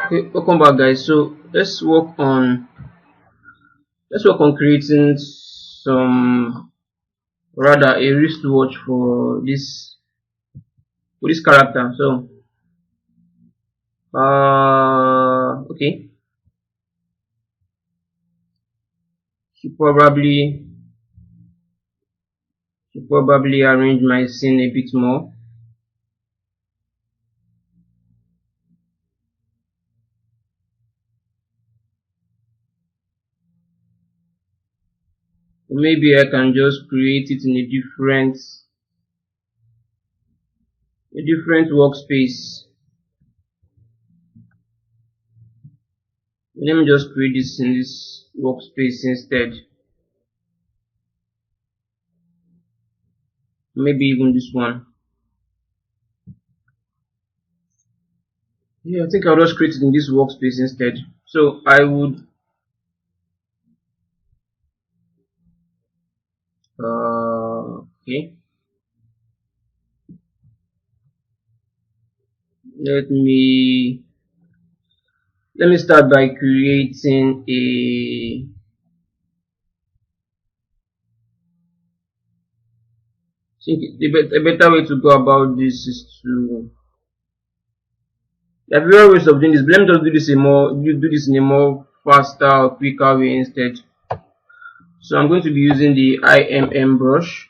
Okay, welcome back, guys. So let's work on creating some rather a wristwatch for this character. So okay, should probably arrange my scene a bit more. Maybe I can just create it in a different workspace. Let me just create this in this workspace instead. Maybe even this one. Yeah, I think I'll just create it in this workspace instead. So I would okay. Let me start by creating I think a better way to go about this is to there are various ways of doing this. But let me just do this in a more faster or quicker way instead. So I'm going to be using the IMM brush.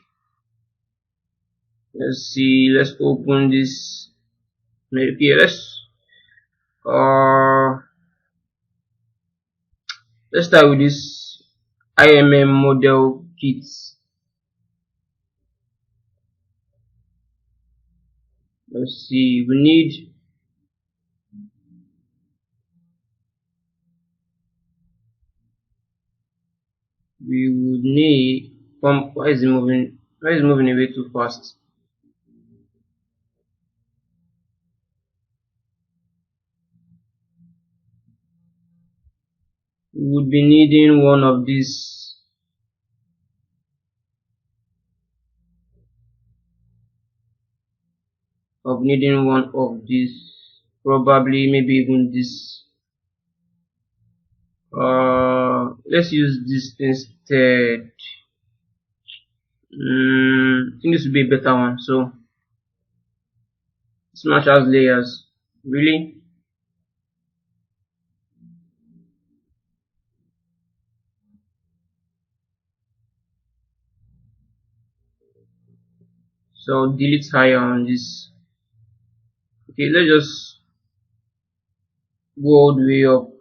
Let's see, let's open this. Okay, uh let's start with this IMM model kit. Let's see, we would need why is it moving away too fast? We would be needing one of these probably maybe even this. Let's use this instead. I think this would be a better one. So smash as layers. Really? So delete higher on this. Okay, let's just go all the way up.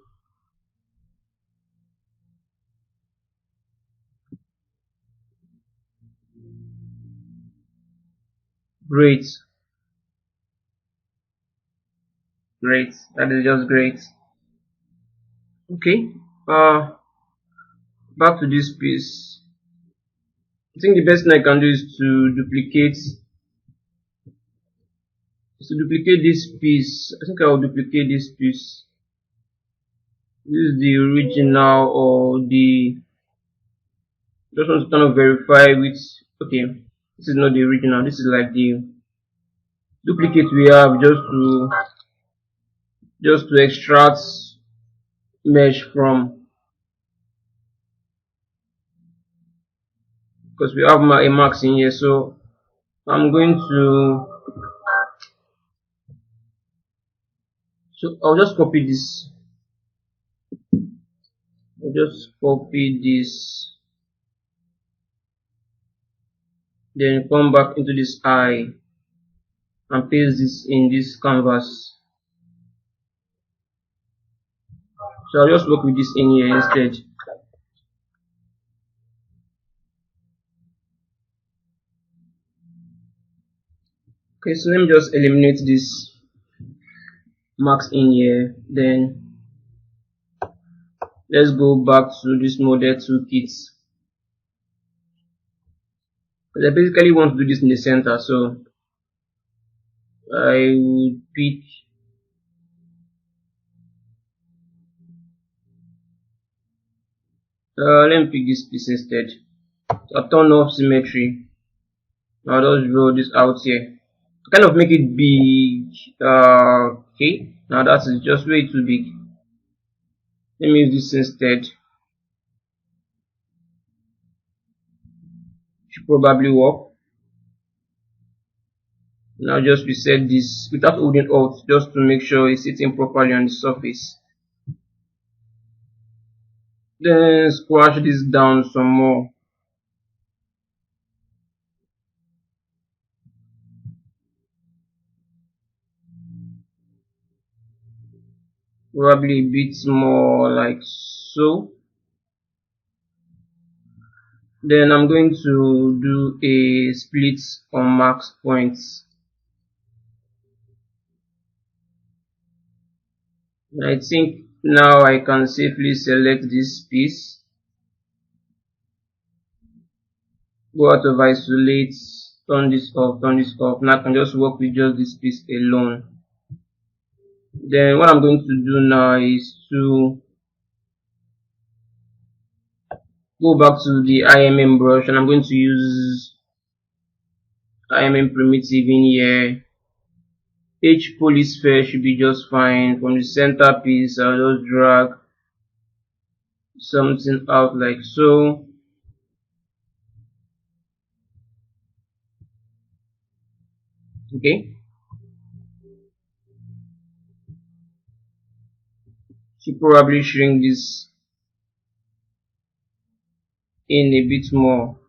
Great. That is just great. Okay. Back to this piece. I think the best thing I can do is to duplicate this piece. I think I will duplicate this piece. This is the original, or the just want to kind of verify with. Okay, this is not the original. This is like the duplicate we have just to extract mesh from, because we have a max in here. So I'm going to I'll just copy this. Then come back into this eye and paste this in this canvas. So I'll just work with this in here instead. Okay, so let me just eliminate this marks in here. Then let's go back to this model toolkit. I basically want to do this in the center, so I would pick let me pick this piece instead. So I'll turn off symmetry. I'll just draw this out here. Kind of make it big. Okay. Now that is just way too big. Let me use this instead. Should probably work. Now just reset this without holding Alt, just to make sure it's sitting properly on the surface. Then squash this down some more. Probably a bit more like so. Then I'm going to do a split on max points. I think now I can safely select this piece, go out of isolate, turn this off, Now I can just work with just this piece alone. Then what I'm going to do now is to go back to the IMM brush, and I'm going to use IMM primitive in here. H polysphere should be just fine. From the center piece, I'll just drag something out like so. Okay. Should probably shrink this in a bit more.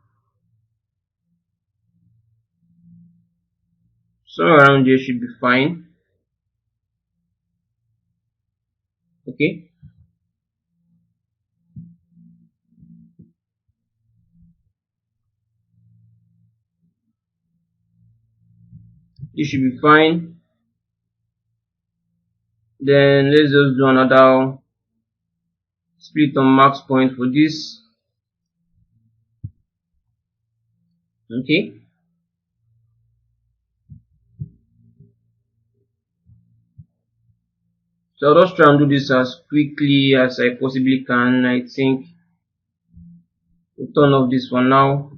Somewhere around here should be fine. Okay. This should be fine. Then let's just do another split on max point for this. Okay. So I'll just try and do this as quickly as I possibly can. I think we'll turn off this for now.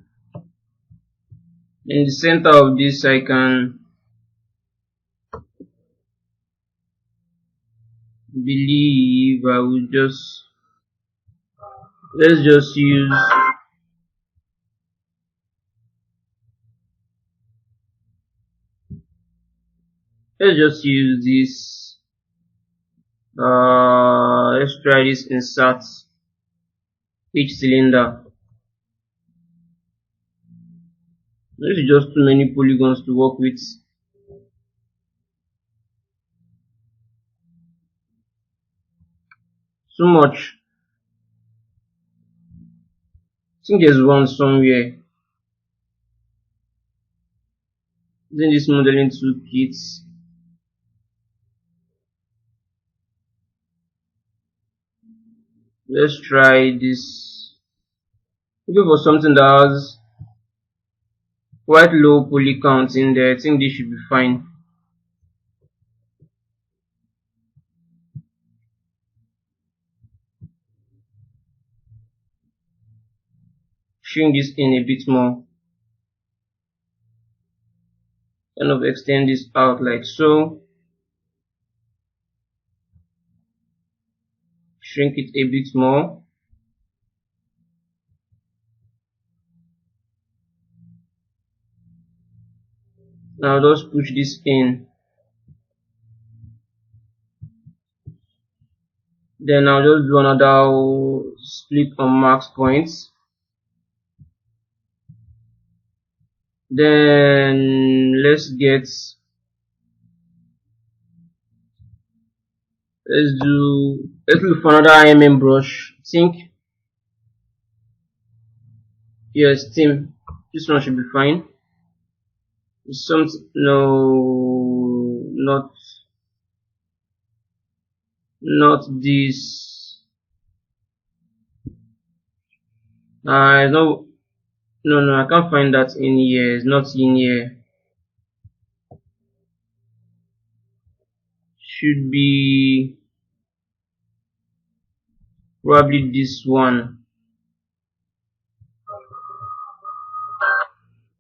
In the center of this, I can believe I will just let's just use this. Let's try this insert each cylinder. This is just too many polygons to work with. So much. I think there's one somewhere. Then this modeling toolkit. Let's try this. Looking for something that has quite low poly count in there. I think this should be fine. Shrink this in a bit more. Kind of extend this out like so. Shrink it a bit more. Now just push this in. Then I'll just do another split on max points. Then let's look for another IMM brush. I think yes, Tim. This one should be fine. No, not this. No, I can't find that in here. It's not in here. Should be probably this one.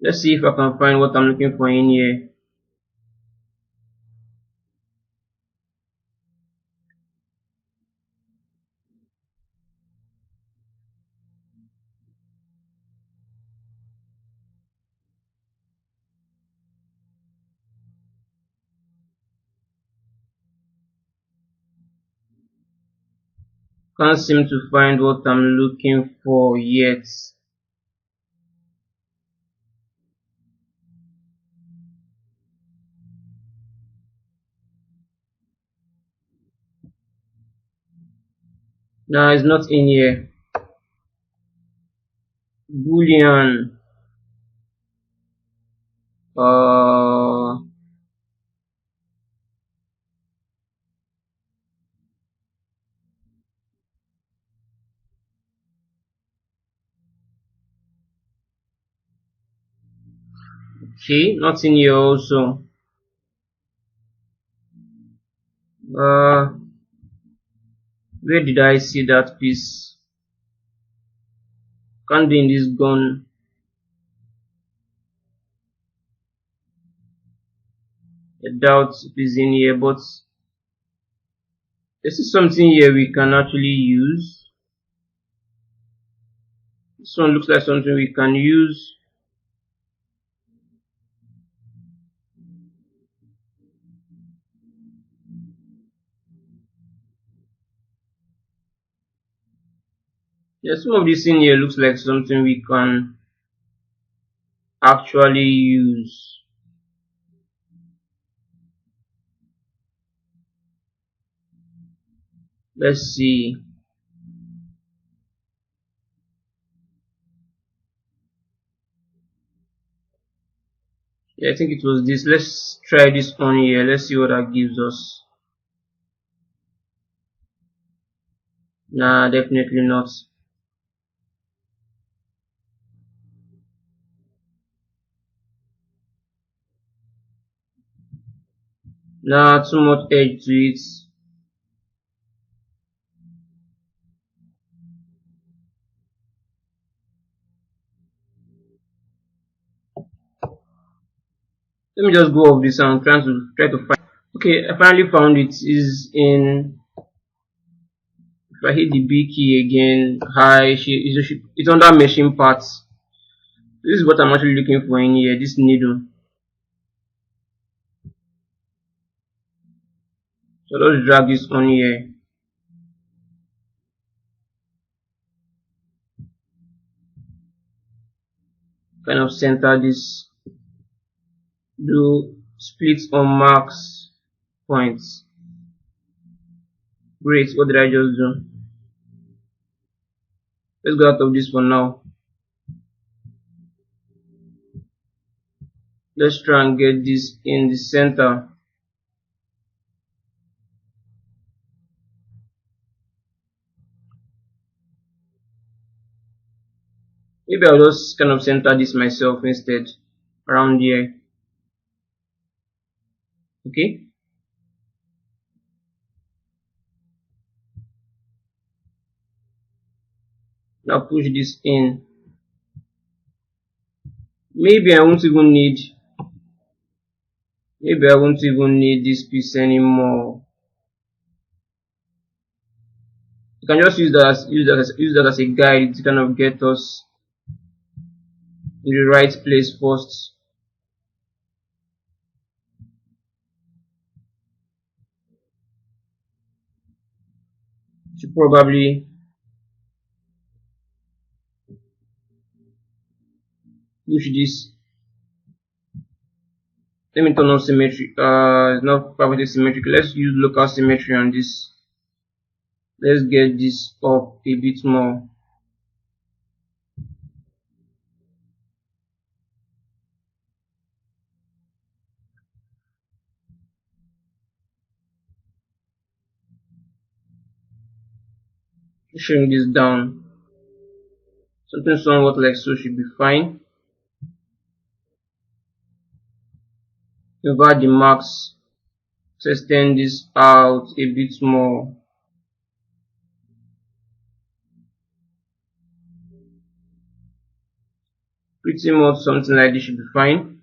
Let's see if I can find what I'm looking for in here. Can't seem to find what I'm looking for yet. No, it's not in here. Boolean. Uh, okay, not in here also. Uh, where did I see that piece? Can't be in this gun. I doubt it is in here, but this is something here we can actually use. This one looks like something we can use. Yeah, some of this in here looks like something we can actually use. Let's see. Yeah, I think it was this. Let's try this on here. Let's see what that gives us. Nah, definitely not. Nah, too much edge to it. Let me just go off this and try to find. Okay, I finally found it. Is in. If I hit the B key again, it's under machine parts. This is what I'm actually looking for in here. This needle. So let's drag this on here. Kind of center this. Do splits on marks points. Great. What did I just do? Let's go out of this for now. Let's try and get this in the center. Maybe I'll just kind of center this myself instead around here. Okay. Now push this in. Maybe I won't even need this piece anymore. You can just use that as a guide to kind of get us in the right place first. Should probably push this. Let me turn on symmetry. It's not perfectly symmetrical. Let's use local symmetry on this. Let's get this up a bit more. Shrink this down. Something somewhat like so should be fine. Invert the marks. Let's extend this out a bit more. Pretty much something like this should be fine.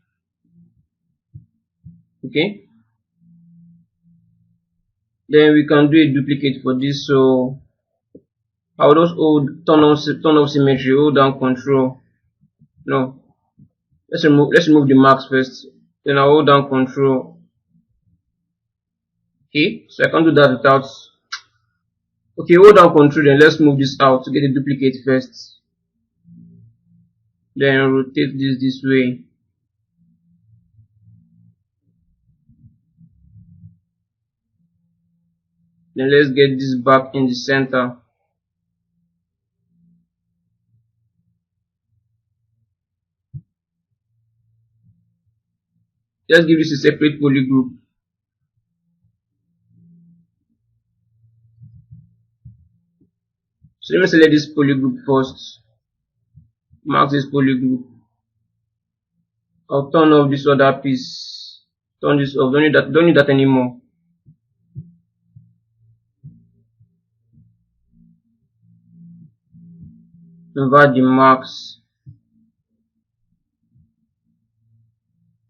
Okay. Then we can do a duplicate for this. So I will just turn off symmetry, hold down control. No. Let's remove the marks first. Then I'll hold down control. Okay, so I can do that without Okay, hold down control, then let's move this out to get a duplicate first. Then rotate this way. Then let's get this back in the center. Let's give this a separate poly group. So let me select this poly group first. Mark this poly group. I'll turn off this other piece. Turn this off. Don't need that anymore. Invert the marks.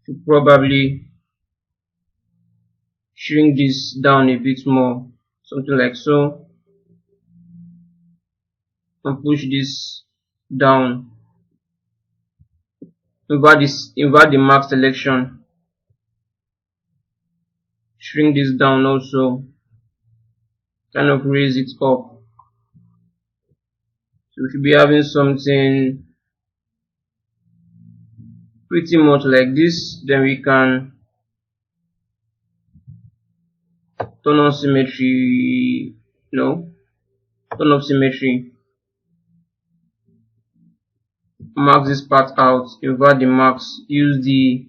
Should probably shrink this down a bit more. Something like so. And push this down. Invert the mark selection. Shrink this down also. Kind of raise it up. So we should be having something pretty much like this. Then we can turn on symmetry. No, turn off symmetry. Mark this part out. Invert the marks. Use the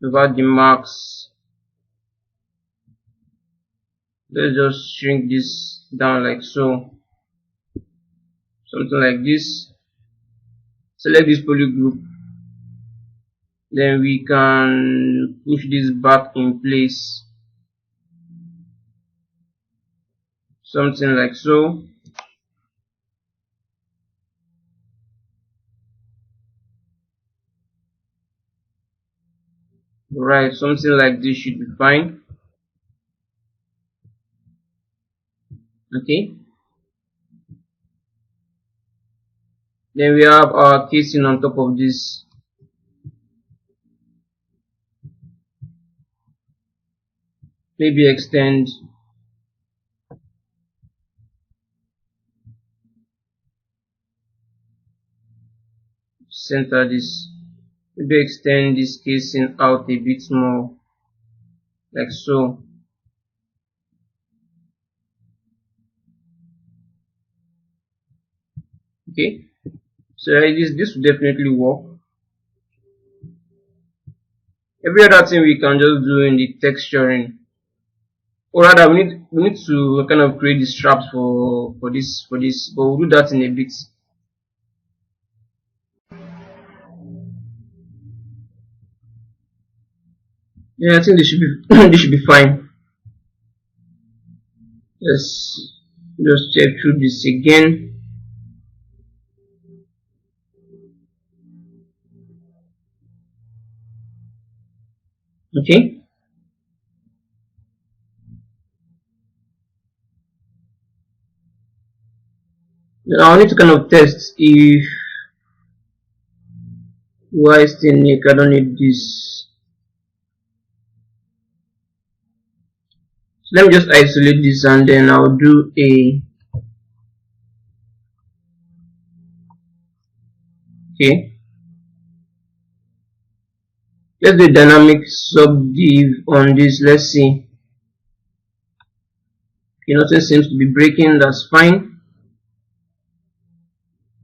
invert the marks. Let's just shrink this down like so. Something like this. Select this poly group. Then we can push this back in place. Something like so. Right, something like this should be fine. Okay. Then we have our casing on top of this. Maybe extend center this. Maybe extend this casing out a bit more, like so. Okay, so this will definitely work. Every other thing we can just do in the texturing, or rather we need to kind of create the straps for this, but we'll do that in a bit. Yeah, I think this should be this should be fine. Let's just check through this again. Okay. Now I need to kind of test if why still Nick, I don't need this. So let me just isolate this and then I'll do a okay. Let's do dynamic subdiv on this. Let's see. Okay, nothing seems to be breaking, that's fine.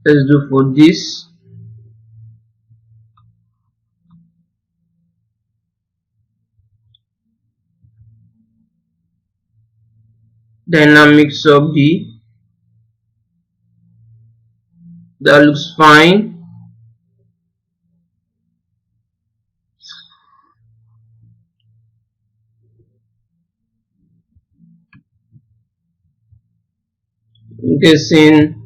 Let's do for this. Dynamic subdiv. That looks fine. I'm guessing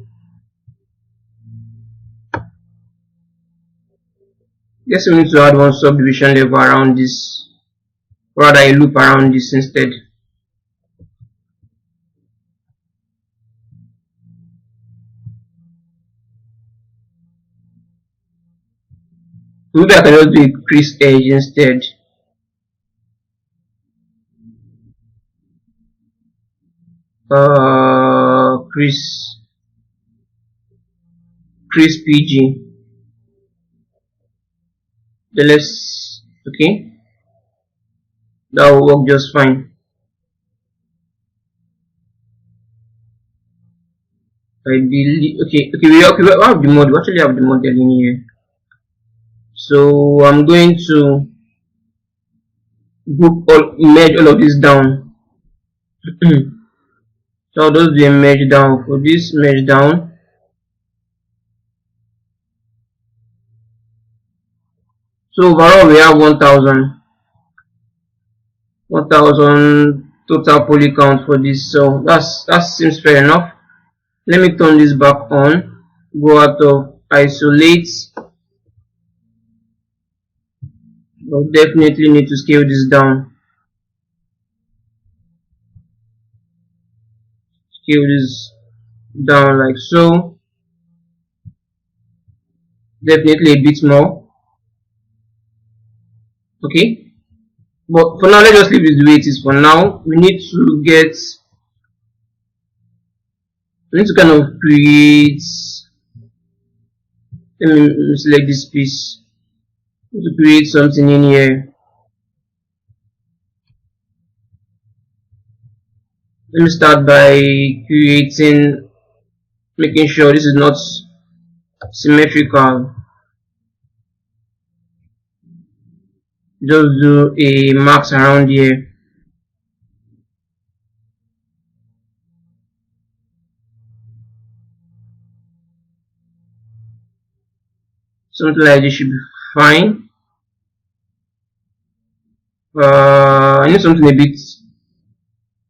we need to add one subdivision level around this, rather a loop around this instead. Maybe I can just do a crease edge instead. Crease PG. Then let's, okay, that will work just fine. I believe, okay, we have the model. We actually have the model in here. So I'm going to merge all of this down. So I'll just do a merge down for this merge down. So overall we have 1000 total poly count for this. So that seems fair enough. Let me turn this back on. Go out of isolate. I'll definitely need to scale this down. Scale this down like so. Definitely a bit more. Okay. But for now, let's just leave it the way it is for now. We need to kind of create. Let me select this piece. To create something in here. Let me start by making sure this is not symmetrical. Just do a max around here. Something like this should be fine. I need something a bit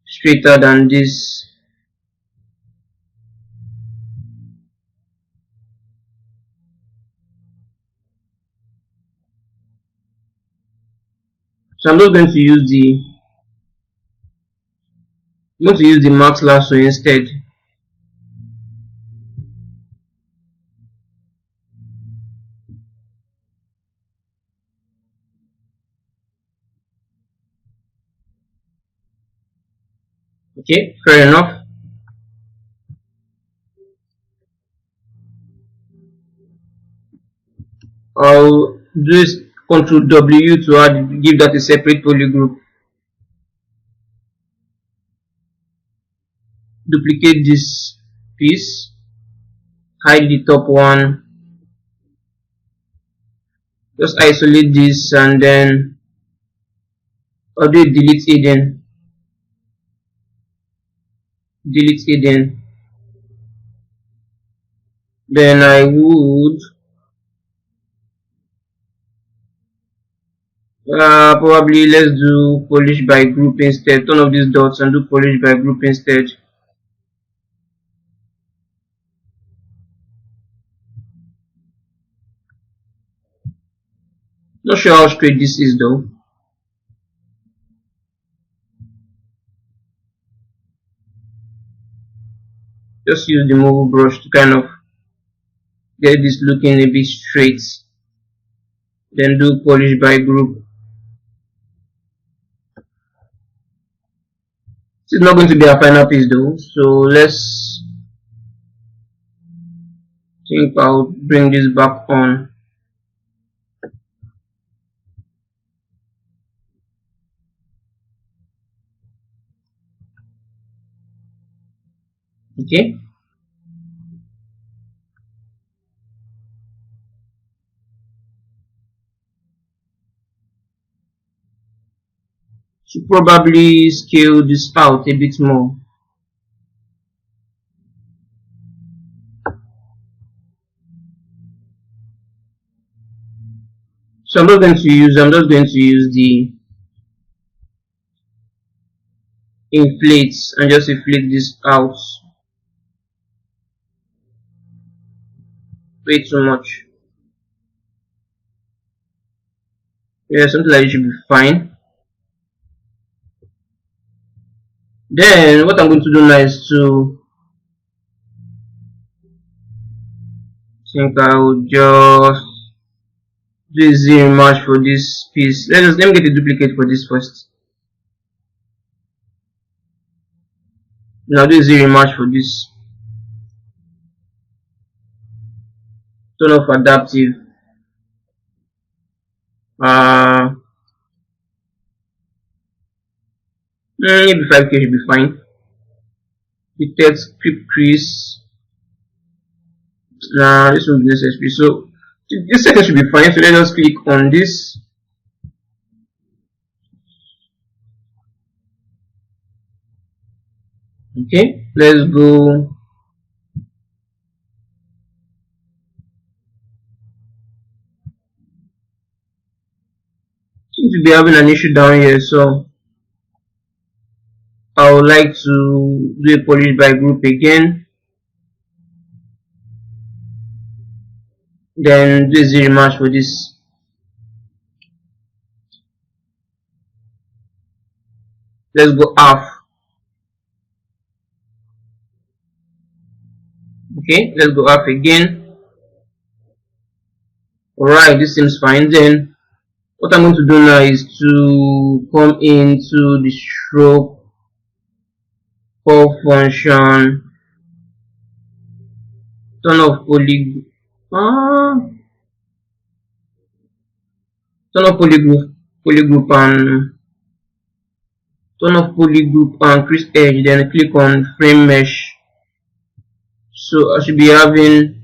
straighter than this. So I'm just going to use the max lasso instead. Okay, fair enough. I'll do this Ctrl W to give that a separate poly group. Duplicate this piece, hide the top one, just isolate this, and then I'll do a delete hidden. Then I would probably let's do polish by group instead. Turn off these dots and do polish by group instead. Not sure how straight this is though. Just use the move brush to kind of get this looking a bit straight. Then do polish by group. This is not going to be a final piece though, so let's think I'll bring this back on. Okay. So probably scale this out a bit more. So I'm just going to use the inflates and just inflate this out. Way too much. Yeah, something like this should be fine. Then what I'm going to do now is to think I'll just do a Z rematch for this piece. Let me get a duplicate for this first. Now do a Z rematch for this. Turn off adaptive. Maybe 5k should be fine. The text script crease. Nah, this will be necessary. So this second should be fine. So let us click on this. Okay, let's go. Seems to be having an issue down here, so I would like to do a polish by group again. Then do a Z rematch for this. Let's go half. Okay, let's go half again. Alright, this seems fine. Then what I'm going to do now is to come into the stroke curve function, turn off polygroup, and crease edge, then click on frame mesh. So I should be having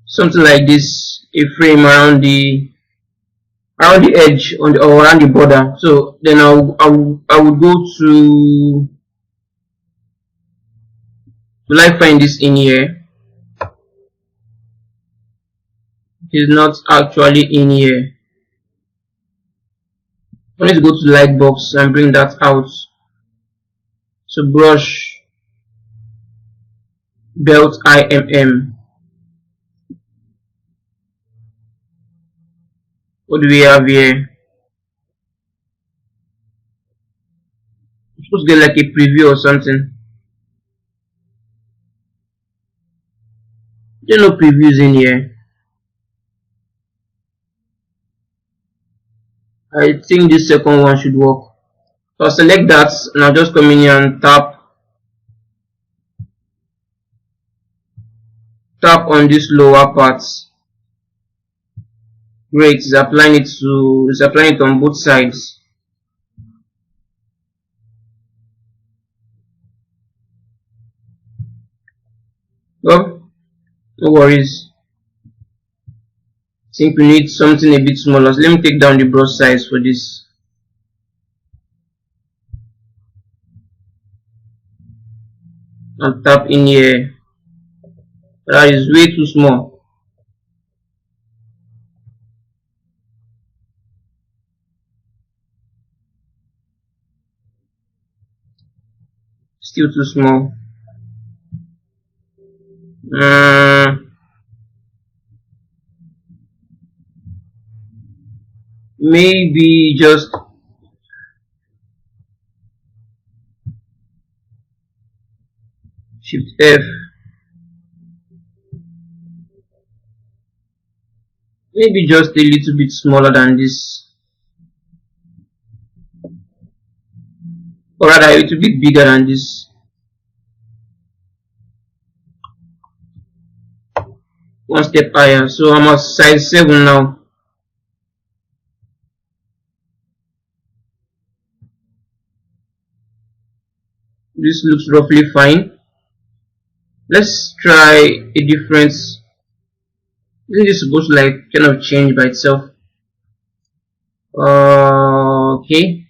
something like this, a frame around the edge or around the border. So then I would go to will I find this in here? It is not actually in here. I need to go to the light box and bring that out. So brush belt IMM. What do we have here? I'm supposed to get like a preview or something. There are no previews in here. I think this second one should work. So I'll select that and I'll just come in here and tap on this lower part. Great, it's applying it on both sides. Well, no worries. I think we need something a bit smaller. So let me take down the brush size for this. And tap in here. That is way too small. Still too small. Maybe just Shift F. Maybe just a little bit smaller than this, or rather a little bit bigger than this. One step higher. So I'm at size 7 now. This looks roughly fine. Let's try a difference. Isn't this supposed to like kind of change by itself? Okay.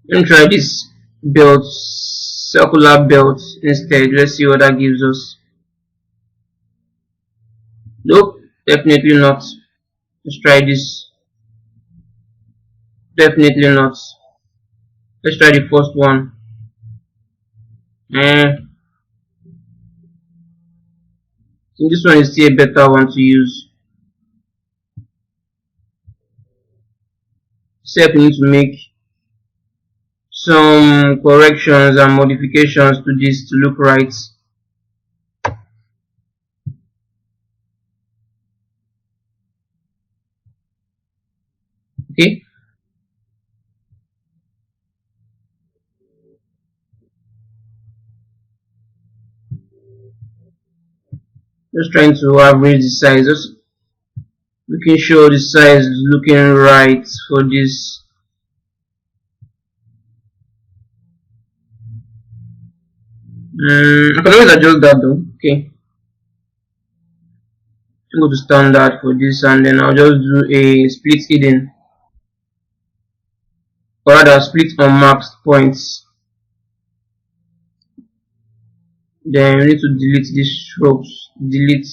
Let me try this belt, circular belt instead. Let's see what that gives us. Nope, definitely not. Let's try this. Definitely not. Let's try the first one. I think this one is still a better one to use. Except we need to make some corrections and modifications to this to look right. Okay, just trying to average the size, just making sure the size is looking right for this. I can always adjust that though. Okay, I'm going to standard for this, and then I'll just do a split hidden, or rather split unmarked points. Then we need to delete these strokes. Delete.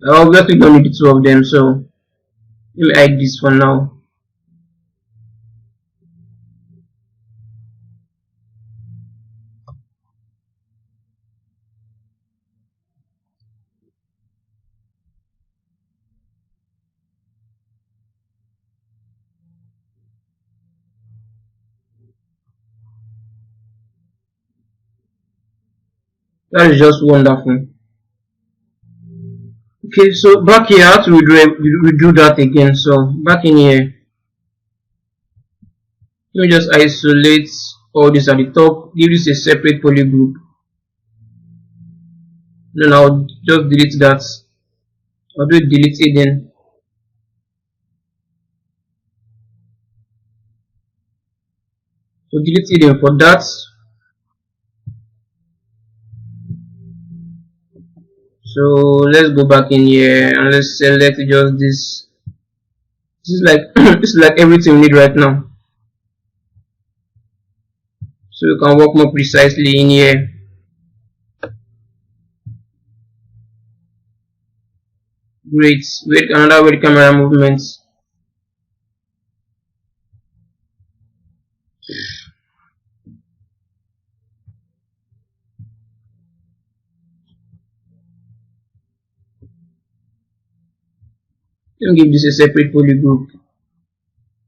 I obviously don't need the two of them, so let me hide this for now. That is just wonderful. Okay, so back here, I have to redo that again. So back in here, let me just isolate all this at the top, give this a separate poly group. Then I'll just delete that. I'll do it delete hidden. So delete hidden for that. So let's go back in here and let's select just this. This is like this is like everything we need right now. So we can work more precisely in here. Great. Wait, another wait camera movements. Let me give this a separate poly group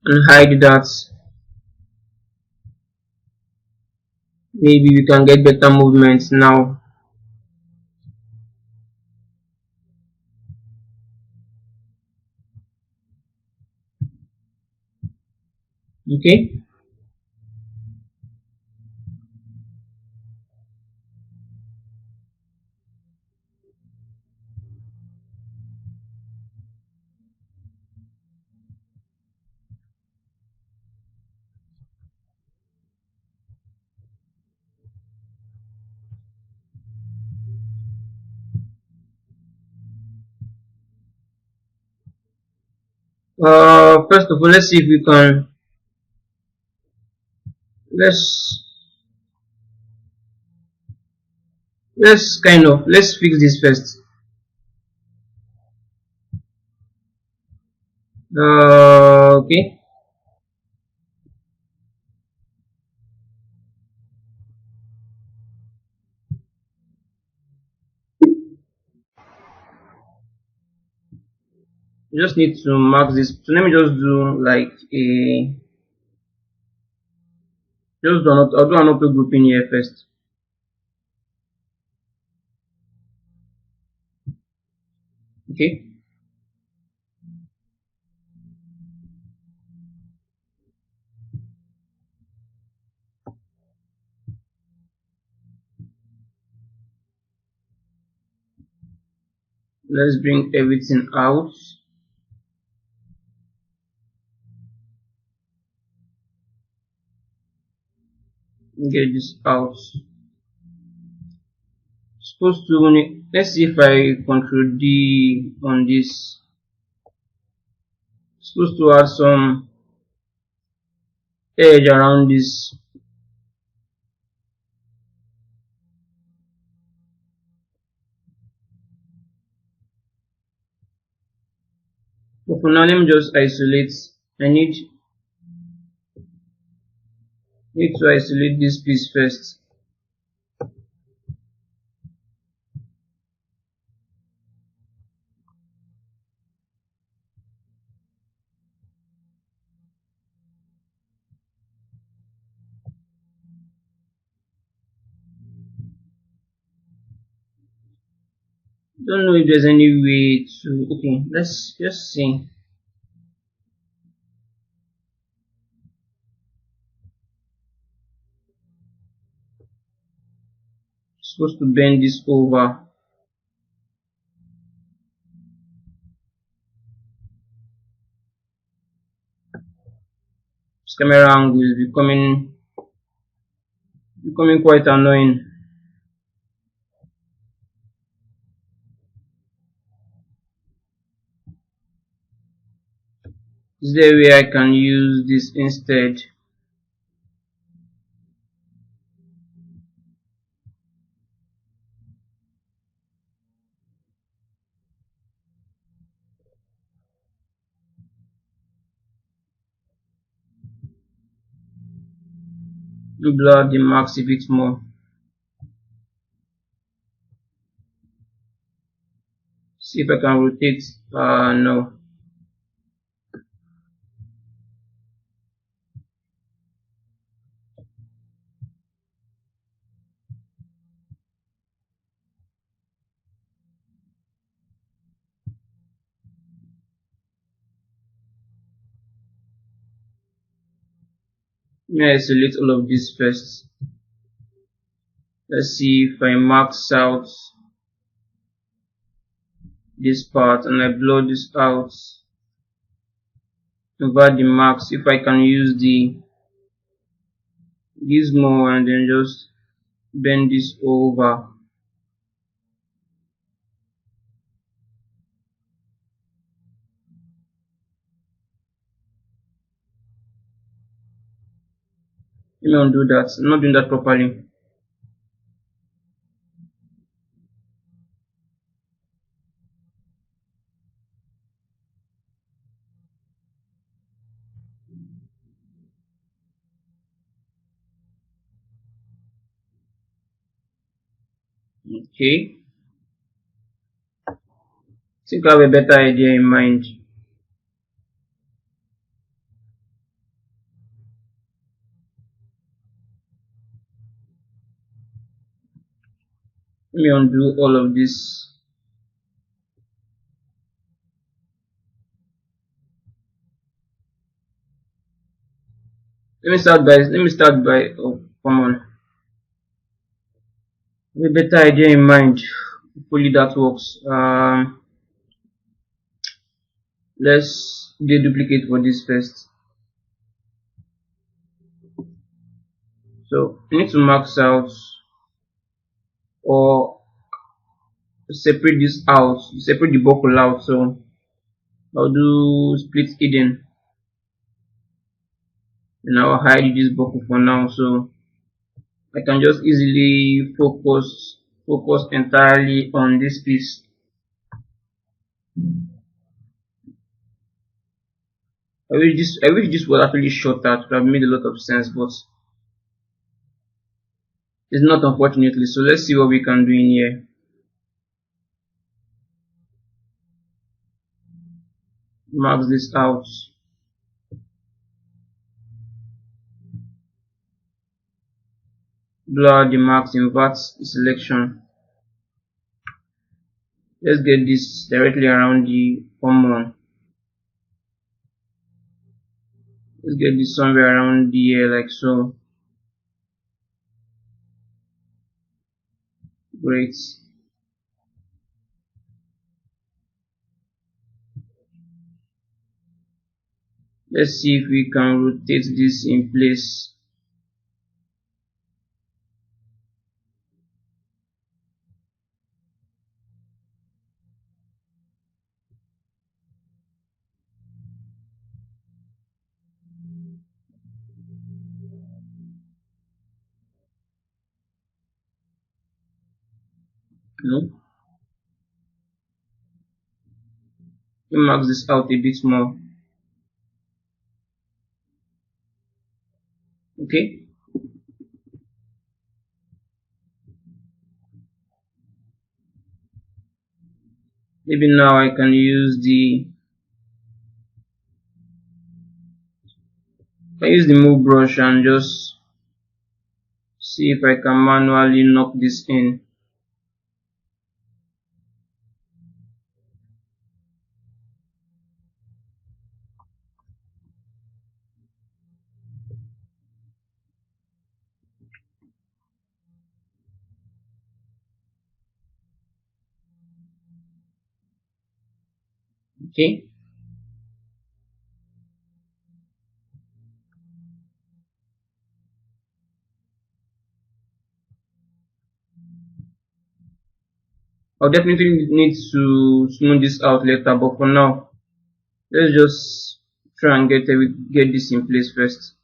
and hide that. Maybe we can get better movements now. Okay. First of all, let's see if we can. Let's let's fix this first. Okay. You just need to mark this. So let me just do like a just do not. I'll do an auto group in here first. Okay. Let's bring everything out. Get this out. Supposed to let's see if I control D on this. Supposed to add some edge around this. But for now, let me just isolate. I need to isolate this piece first. Don't know if there's any way to, okay, let's just see. Supposed to bend this over. This camera angle is becoming quite annoying. Is there a way I can use this instead? Do blur the marks a bit more. See if I can rotate. No. May I select all of this first. Let's see if I max out this part and I blur this out. Invert the marks. If I can use the gizmo and then just bend this over. Let me undo that. I'm not doing that properly. Okay. I think I have a better idea in mind. Let me undo all of this. Oh, come on. I have a better idea in mind. Hopefully that works. Let's deduplicate for this first. So I need to max out or separate this out, separate the buckle out. So I'll do split hidden and I'll hide this buckle for now, so I can just easily focus entirely on this piece. I wish this was actually shorter. It would have made a lot of sense, but it's not, unfortunately. So let's see what we can do in here. Max this out. Blur the marks, invert the selection. Let's get this directly around the common. Let's get this somewhere around here, like so. Great. Let's see if we can rotate this in place. No? Let me max this out a bit more. Okay. Maybe now I can use the move brush and just see if I can manually knock this in. Okay. I'll definitely need to smooth this out later, but for now, let's just try and get this in place first.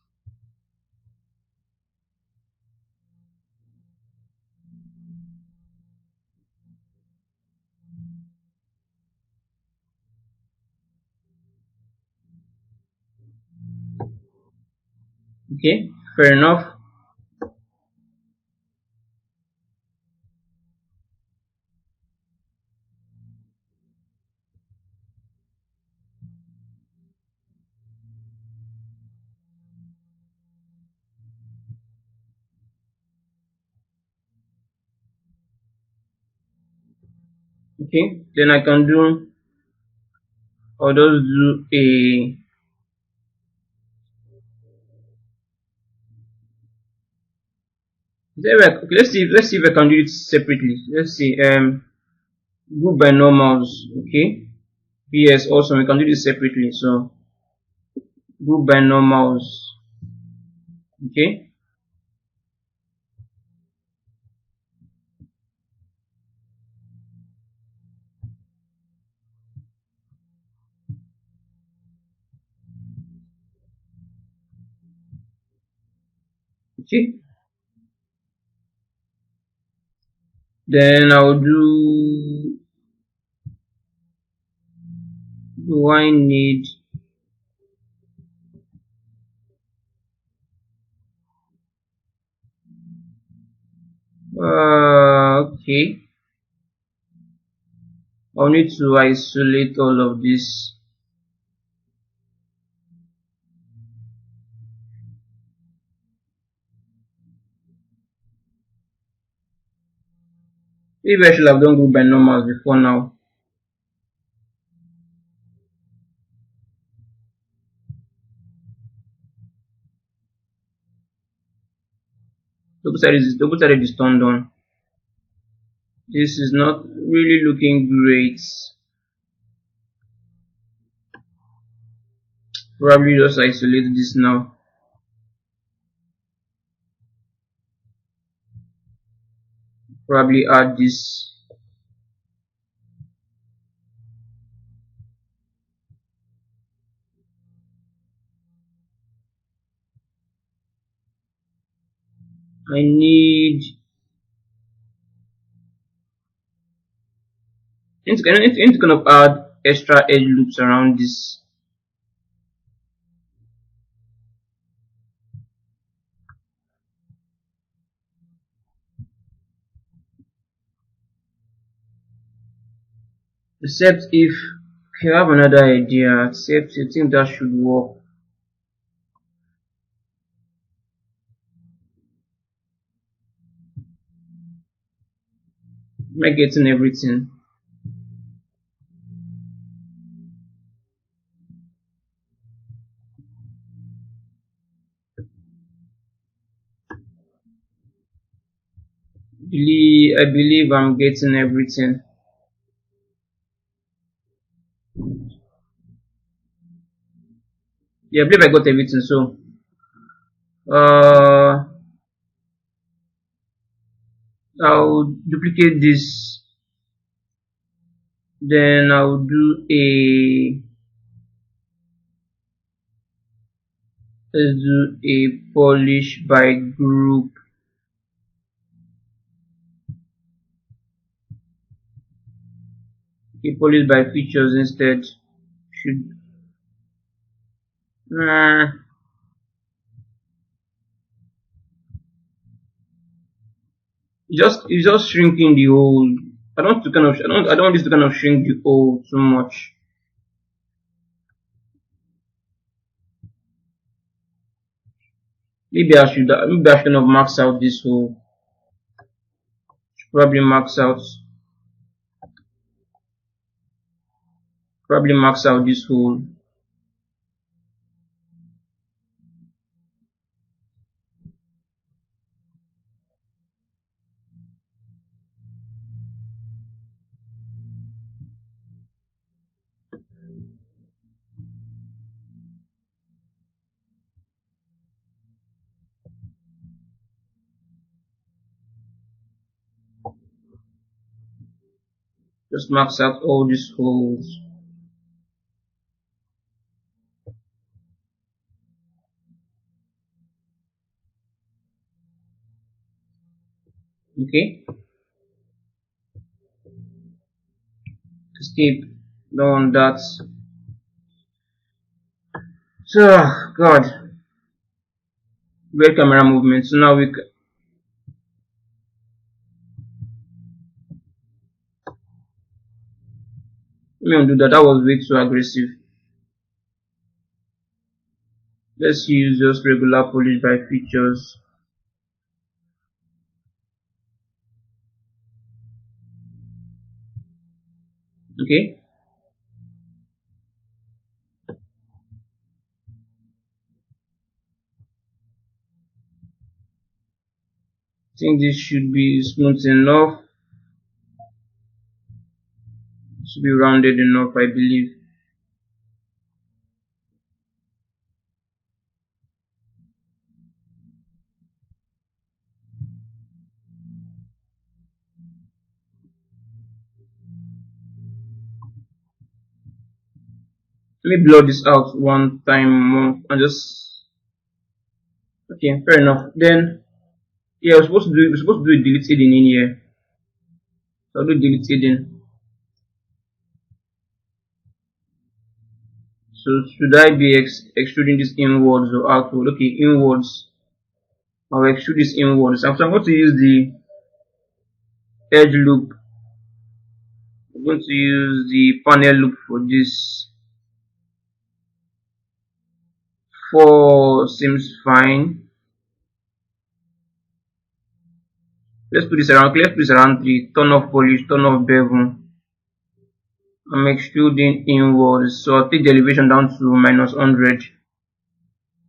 Okay, fair enough. Okay, then I'll just do a, okay, let's see if I can do it separately. Let's see, group by normals, okay. Yes, awesome, we can do this separately. So, group by normals, okay, okay. Then I'll do I need, okay, I'll need to isolate all of this. Maybe I should have done group by normals before now. Double sided is turned on. This is not really looking great. Probably just isolate this now. Probably add this. I need, I need to kind of add extra edge loops around this. Except if you have another idea, except you think that should work. Am I getting everything? I believe I'm getting everything. Yeah, I believe I got everything. So, uh, I'll duplicate this. Then I'll do a, let's do a polish by group. A polish by features instead. Should, nah, it's just shrinking the hole. I don't want this to kind of shrink the hole too much. Maybe I should kind of max out this hole. Probably max out probably max out this hole. Just max out all these holes. Okay, escape. Don't want that. So, God, great camera movement. So now we can, let me undo that. That was way too aggressive. Let's use just regular polish by features. Okay. I think this should be smooth enough. Should be rounded enough, I believe. Let me blur this out one time more and just, okay, fair enough. Then yeah, we're supposed to do a delete hidden in here. So I'll do delete hidden. So should I be extruding this inwards or outward? Okay, inwards. I'll extrude this inwards. So I'm going to use the edge loop. I'm going to use the panel loop for this. 4 seems fine. Let's put this around 3. Turn off polish, turn off bevel. I'm extruding inwards, so I'll take the elevation down to -100.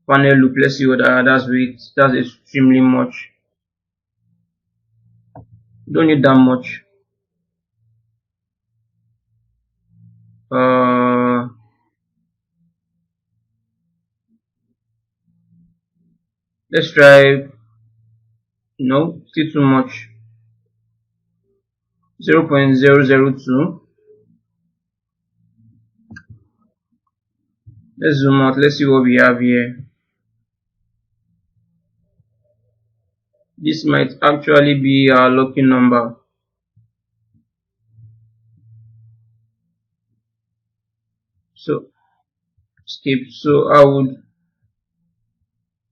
Panel loop, let's see what that's extremely much. Don't need that much. Let's try, no, still too much. 0.002. Let's zoom out, let's see what we have here. This might actually be our lucky number. So escape. So I would,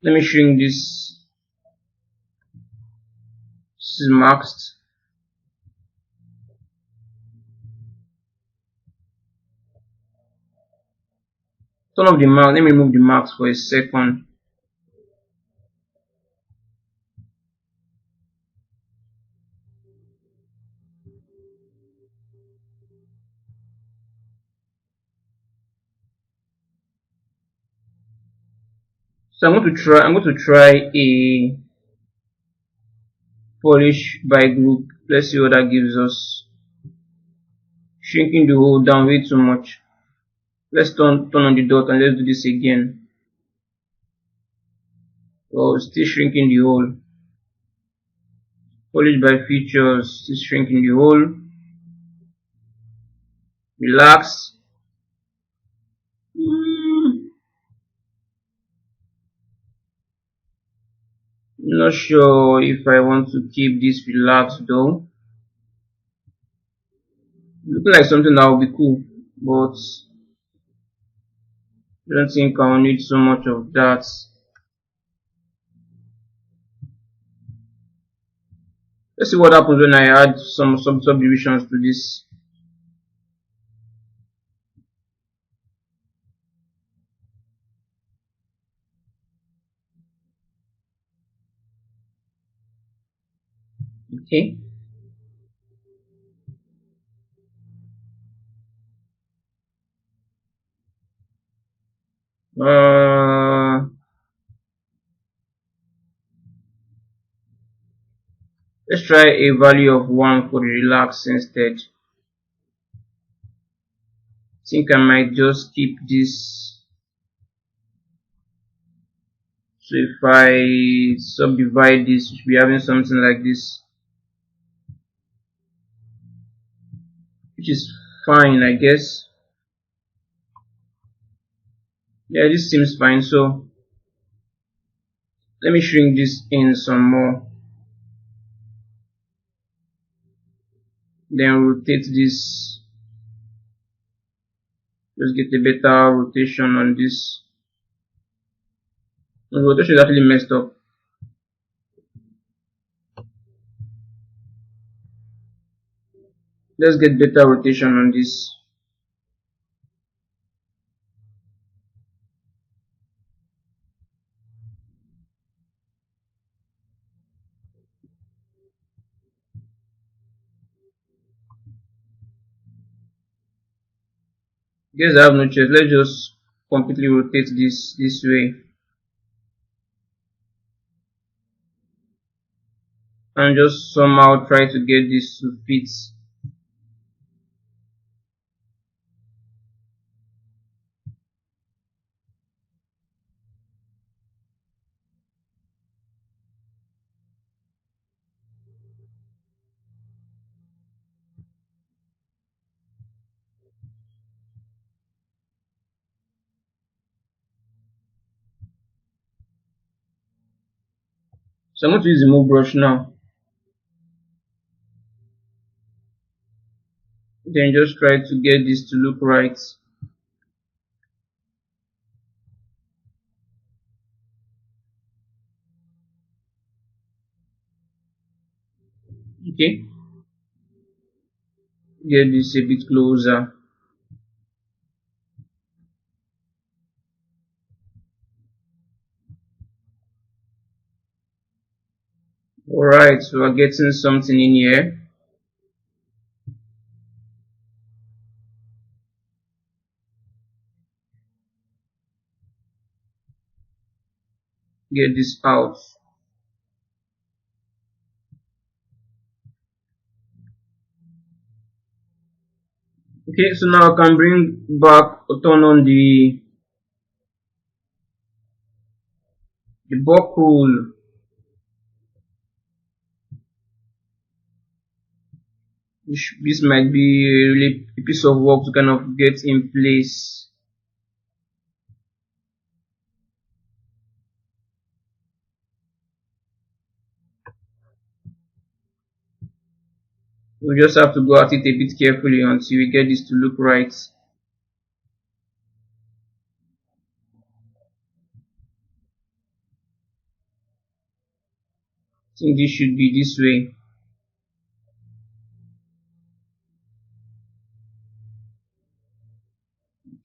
let me shrink this. This is maxed. Turn off the mask. Let me remove the mask for a second. So I'm going to try a polish by group. Let's see what that gives us. Shrinking the hole down way too much. Let's turn on the dot and let's do this again. Oh, still shrinking the hole. Polish by features, still shrinking the hole. Relax. Not sure if I want to keep this relaxed though. Looking like something that would be cool, but I don't think I'll need so much of that. Let's see what happens when I add some subdivisions to this. Okay. Let's try a value of 1 for the relax instead. I think I might just keep this. So if I subdivide this, we should be having something like this. which is fine, I guess. Yeah, this seems fine. So let me shrink this in some more, then rotate this. Just get a better rotation on this. The rotation is actually messed up. Let's get better rotation on this. Guess I have no choice. Let's just completely rotate this way and just somehow try to get this to fit. So I'm going to use the move brush now. Then just try to get this to look right. Okay, get this a bit closer. Alright, so we're getting something in here. Get this out. Okay, so now I can bring back or turn on the buckle. This might be really a piece of work to kind of get in place. We just have to go at it a bit carefully until we get this to look right. I think this should be this way.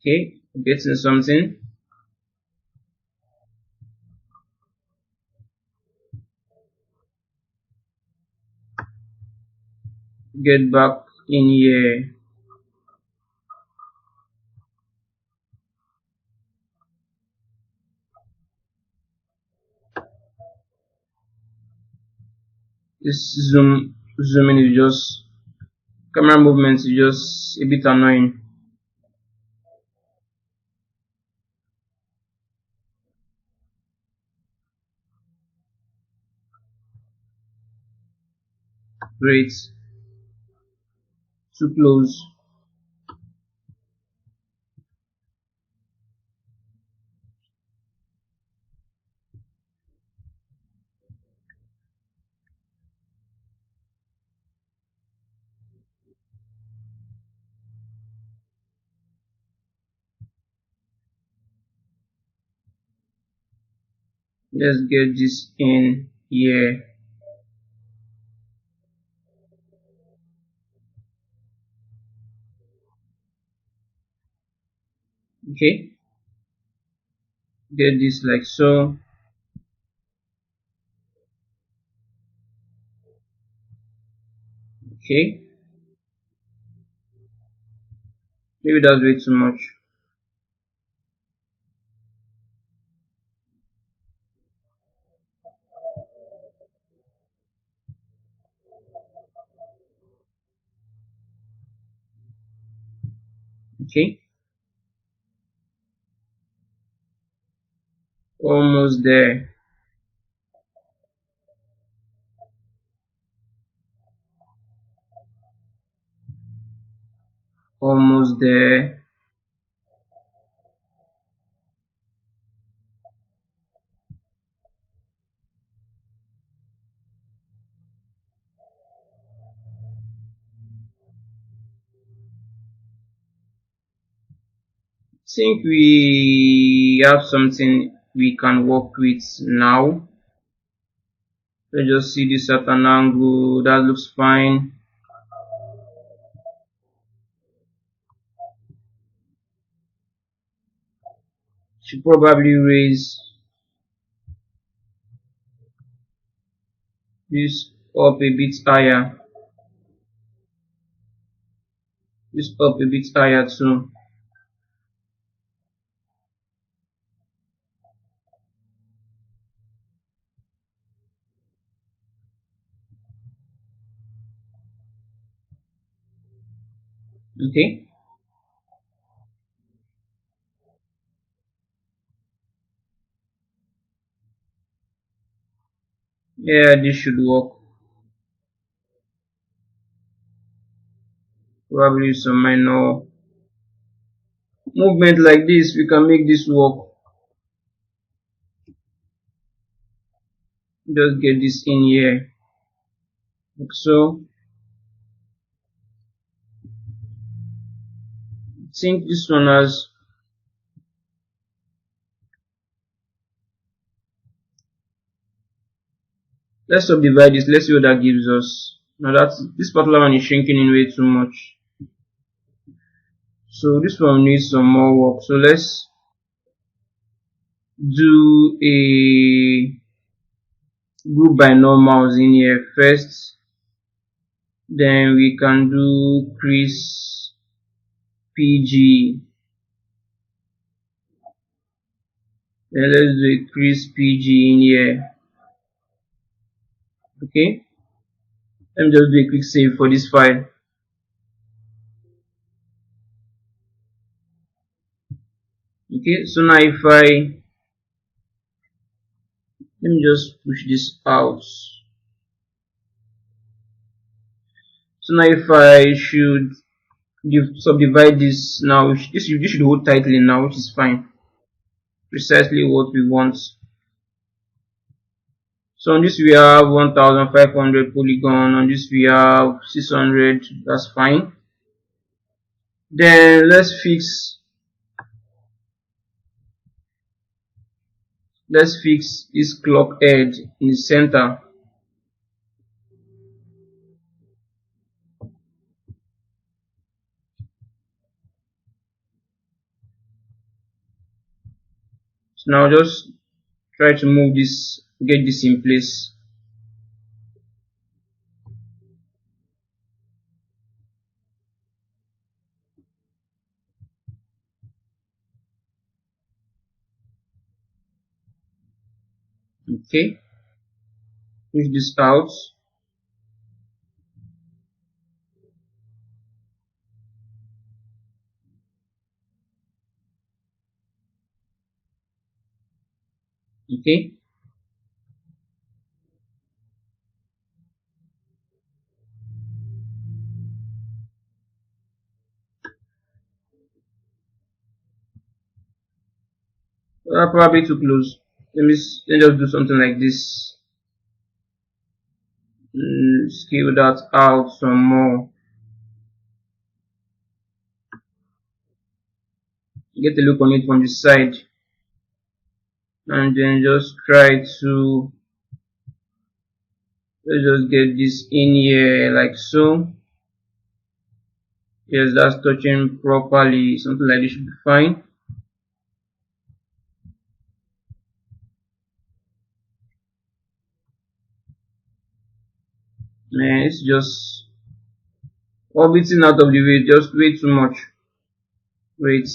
Okay, getting something. Get back in here. This zooming is just camera movements is just a bit annoying. Great. Too close. Let's get this in here. Okay, get this like so. Okay, maybe that's way too much. Okay, almost there. almost there. Think we have something we can work with now. Let's just see this at an angle. That looks fine. Should probably raise this up a bit higher. This up a bit higher too. Okay. Yeah, this should work. Probably some minor movement like this, we can make this work. Just get this in here, like so. I think this one has, let's subdivide this, let's see what that gives us. Now that this particular one is shrinking in way too much, so this one needs some more work. So let's do a group by normals in here first, then we can do crease PG, then let's do a crease PG in here. Okay, let me just do a quick save for this file. Okay, so now if I, let me just push this out. So now if I should subdivide this now, this should hold tightly now, which is fine. Precisely what we want. So on this we have 1500 polygon, on this we have 600, that's fine. Then let's fix this clock edge in the center. So now just try to move this, get this in place. Okay, push this out. Okay, probably too close. Let me just do something like this. Scale that out some more. Get a look on it from the side, and then just try to, let's just get this in here like so. Yes, that's touching properly. Something like this should be fine. Man, it's just orbiting out of the way, just way too much. Wait.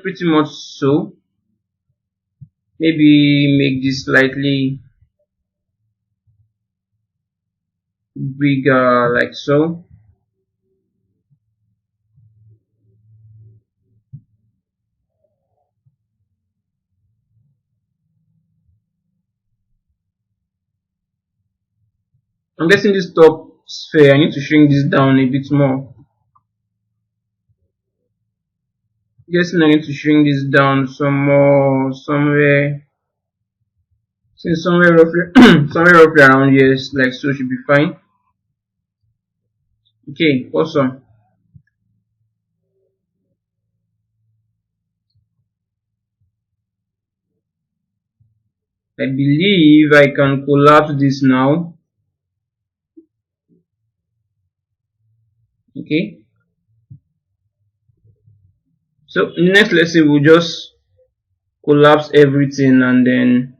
Pretty much so. Maybe make this slightly bigger like so. I'm guessing this top sphere, I need to shrink this down a bit more. Guessing I need to shrink this down some more, somewhere, since somewhere roughly, somewhere roughly around here, like so, should be fine. Okay, awesome. I believe I can collapse this now. Okay. So in the next lesson, we'll just collapse everything and then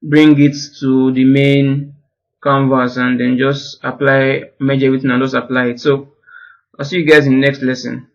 bring it to the main canvas and then just apply, merge everything and just apply it. So I'll see you guys in the next lesson.